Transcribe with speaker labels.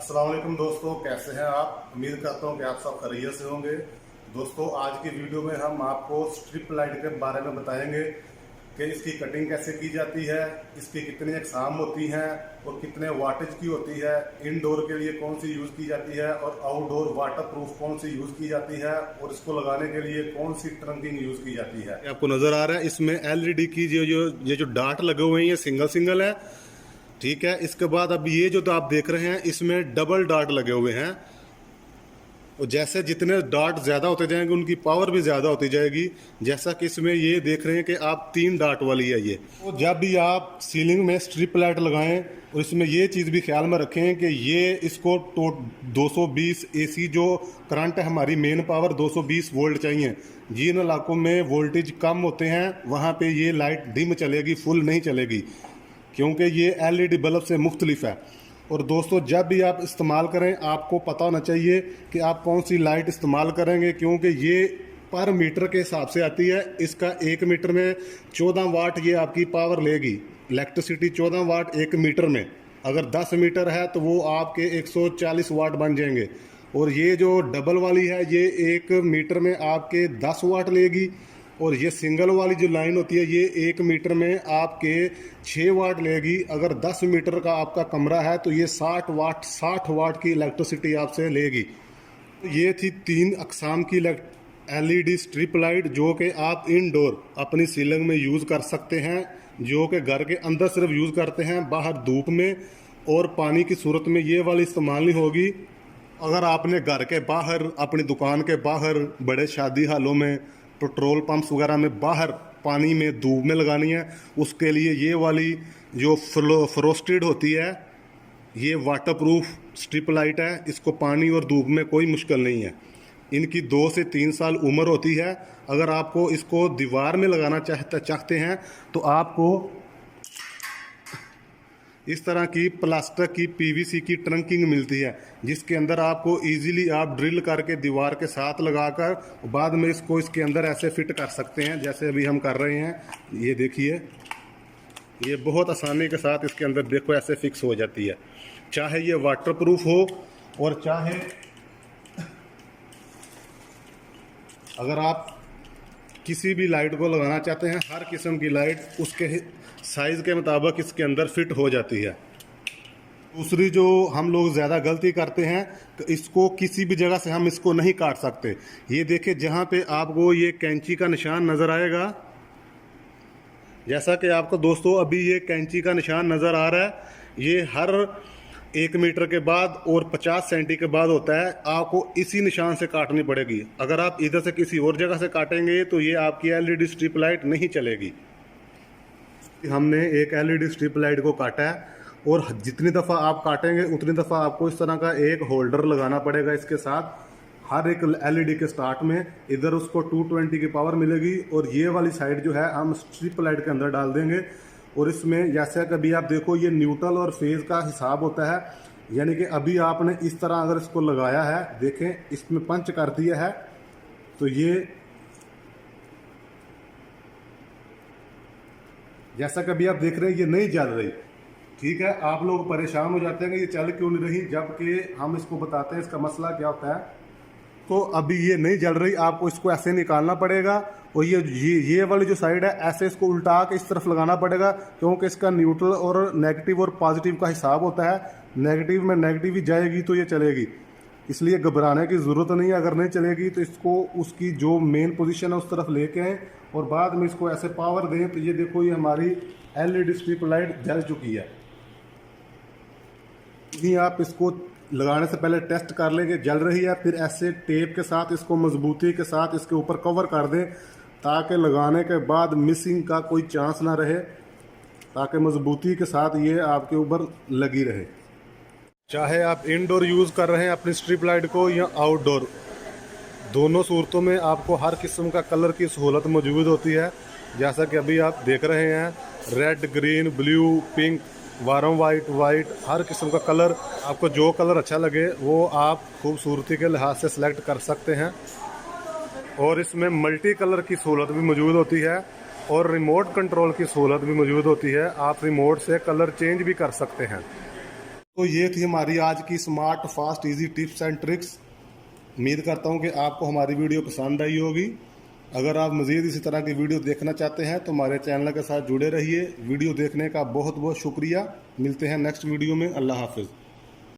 Speaker 1: अस्सलाम वालेकुम दोस्तों, कैसे हैं आप। उम्मीद करता हूं कि आप सब खैरियत से होंगे। दोस्तों, आज की वीडियो में हम आपको स्ट्रिप लाइट के बारे में बताएंगे कि इसकी कटिंग कैसे की जाती है, इसकी कितनी अक़साम होती हैं और कितने वाटेज की होती है, इनडोर के लिए कौन सी यूज़ की जाती है और आउटडोर वाटरप्रूफ कौन सी यूज़ की जाती है और इसको लगाने के लिए कौन सी ट्रंकिंग यूज़ की जाती है। आपको नज़र आ रहा है इसमें LED की जो डार्ट लगे हुए हैं ये सिंगल सिंगल है, ठीक है। इसके बाद अब ये जो आप देख रहे हैं इसमें डबल डार्ट लगे हुए हैं और जैसे जितने डार्ट ज़्यादा होते जाएंगे उनकी पावर भी ज़्यादा होती जाएगी। जैसा कि इसमें ये देख रहे हैं कि आप 3 डार्ट वाली है ये। तो जब भी आप सीलिंग में स्ट्रिप लाइट लगाएं और इसमें ये चीज़ भी ख्याल में रखें कि ये इसको 220 AC जो करंट है, हमारी मेन पावर 220 वोल्ट चाहिए। जिन इलाकों में वोल्टेज कम होते हैं वहाँ पर ये लाइट डिम चलेगी, फुल नहीं चलेगी, क्योंकि ये LED बल्ब से मुख्तलिफ है। और दोस्तों, जब भी आप इस्तेमाल करें आपको पता होना चाहिए कि आप कौन सी लाइट इस्तेमाल करेंगे, क्योंकि ये पर मीटर के हिसाब से आती है। इसका 1 मीटर में 14 वाट ये आपकी पावर लेगी, इलेक्ट्रिसिटी 14 वाट 1 मीटर में। अगर 10 मीटर है तो वो आपके 140 वाट बन जाएंगे। और ये जो डबल वाली है ये 1 मीटर में आपके 10 वाट लेगी। और ये सिंगल वाली जो लाइन होती है ये 1 मीटर में आपके 6 वाट लेगी। अगर 10 मीटर का आपका कमरा है तो ये 60 वाट की इलेक्ट्रिसिटी आपसे लेगी। ये थी 3 अक़साम की LED स्ट्रिप लाइट जो कि आप इनडोर अपनी सीलिंग में यूज़ कर सकते हैं, जो कि घर के अंदर सिर्फ यूज़ करते हैं, बाहर धूप में और पानी की सूरत में ये वाली इस्तेमाल नहीं होगी। अगर आपने घर के बाहर, अपनी दुकान के बाहर, बड़े शादी हालों में, पेट्रोल पंप्स वगैरह में बाहर पानी में धूप में लगानी है, उसके लिए ये वाली जो फ्रोस्टेड होती है ये वाटरप्रूफ स्ट्रिप लाइट है। इसको पानी और धूप में कोई मुश्किल नहीं है। इनकी 2 से 3 साल उम्र होती है। अगर आपको इसको दीवार में लगाना चाहते हैं तो आपको इस तरह की प्लास्टिक की PVC की ट्रंकिंग मिलती है, जिसके अंदर आपको इजीली आप ड्रिल करके दीवार के साथ लगाकर बाद में इसको इसके अंदर ऐसे फिट कर सकते हैं, जैसे अभी हम कर रहे हैं। ये देखिए, ये बहुत आसानी के साथ इसके अंदर देखो ऐसे फिक्स हो जाती है। चाहे ये वाटरप्रूफ हो और चाहे अगर आप किसी भी लाइट को लगाना चाहते हैं, हर किस्म की लाइट उसके साइज़ के मुताबिक इसके अंदर फिट हो जाती है। दूसरी जो हम लोग ज़्यादा गलती करते हैं कि इसको किसी भी जगह से हम इसको नहीं काट सकते। ये देखिए, जहाँ पे आपको ये कैंची का निशान नज़र आएगा, जैसा कि आपको दोस्तों अभी ये कैंची का निशान नज़र आ रहा है, ये हर 1 मीटर के बाद और 50 सेंटी के बाद होता है। आपको इसी निशान से काटनी पड़ेगी। अगर आप इधर से किसी और जगह से काटेंगे तो ये आपकी LED स्ट्रिप लाइट नहीं चलेगी। हमने एक LED स्ट्रिप लाइट को काटा है और जितनी दफ़ा आप काटेंगे उतनी दफ़ा आपको इस तरह का एक होल्डर लगाना पड़ेगा इसके साथ। हर एक LED के स्टार्ट में इधर उसको 220 की पावर मिलेगी और ये वाली साइड जो है हम स्ट्रिप लाइट के अंदर डाल देंगे। और इसमें जैसे कभी आप देखो ये न्यूट्रल और फेज़ का हिसाब होता है, यानी कि अभी आपने इस तरह अगर इसको लगाया है, देखें इसमें पंच कर दिया है तो ये जैसा कभी आप देख रहे हैं ये नहीं जल रही, ठीक है। आप लोग परेशान हो जाते हैं कि ये चल क्यों नहीं रही, जबकि हम इसको बताते हैं इसका मसला क्या होता है। तो अभी ये नहीं जल रही, आपको इसको ऐसे निकालना पड़ेगा और ये वाली जो साइड है ऐसे इसको उल्टा के इस तरफ लगाना पड़ेगा, क्योंकि इसका न्यूट्रल और नेगेटिव और पॉजिटिव का हिसाब होता है। नेगेटिव में नेगेटिव ही जाएगी तो ये चलेगी, इसलिए घबराने की ज़रूरत नहीं है। अगर नहीं चलेगी तो इसको उसकी जो मेन पोजीशन है उस तरफ लेके आएँ और बाद में इसको ऐसे पावर दें तो ये देखो ये हमारी LED स्ट्रिप लाइट जल चुकी है। यदि आप इसको लगाने से पहले टेस्ट कर लेंगे जल रही है, फिर ऐसे टेप के साथ इसको मजबूती के साथ इसके ऊपर कवर कर दें ताकि लगाने के बाद मिसिंग का कोई चांस ना रहे, ताकि मजबूती के साथ ये आपके ऊपर लगी रहे। चाहे आप इनडोर यूज़ कर रहे हैं अपनी स्ट्रिप लाइट को या आउटडोर, दोनों सूरतों में आपको हर किस्म का कलर की सहूलत मौजूद होती है। जैसा कि अभी आप देख रहे हैं, red, green, blue, pink, warm white, हर किस्म का कलर, आपको जो कलर अच्छा लगे वो आप खूबसूरती के लिहाज से सिलेक्ट कर सकते हैं। और इसमें मल्टी कलर की सहूलत भी मौजूद होती है और रिमोट कंट्रोल की सहूलत भी मौजूद होती है। आप रिमोट से कलर चेंज भी कर सकते हैं। तो ये थी हमारी आज की smart fast easy tips and tricks. उम्मीद करता हूँ कि आपको हमारी वीडियो पसंद आई होगी। अगर आप मज़ीद इसी तरह की वीडियो देखना चाहते हैं तो हमारे चैनल के साथ जुड़े रहिए। वीडियो देखने का बहुत बहुत शुक्रिया। मिलते हैं नेक्स्ट वीडियो में। अल्लाह हाफिज़।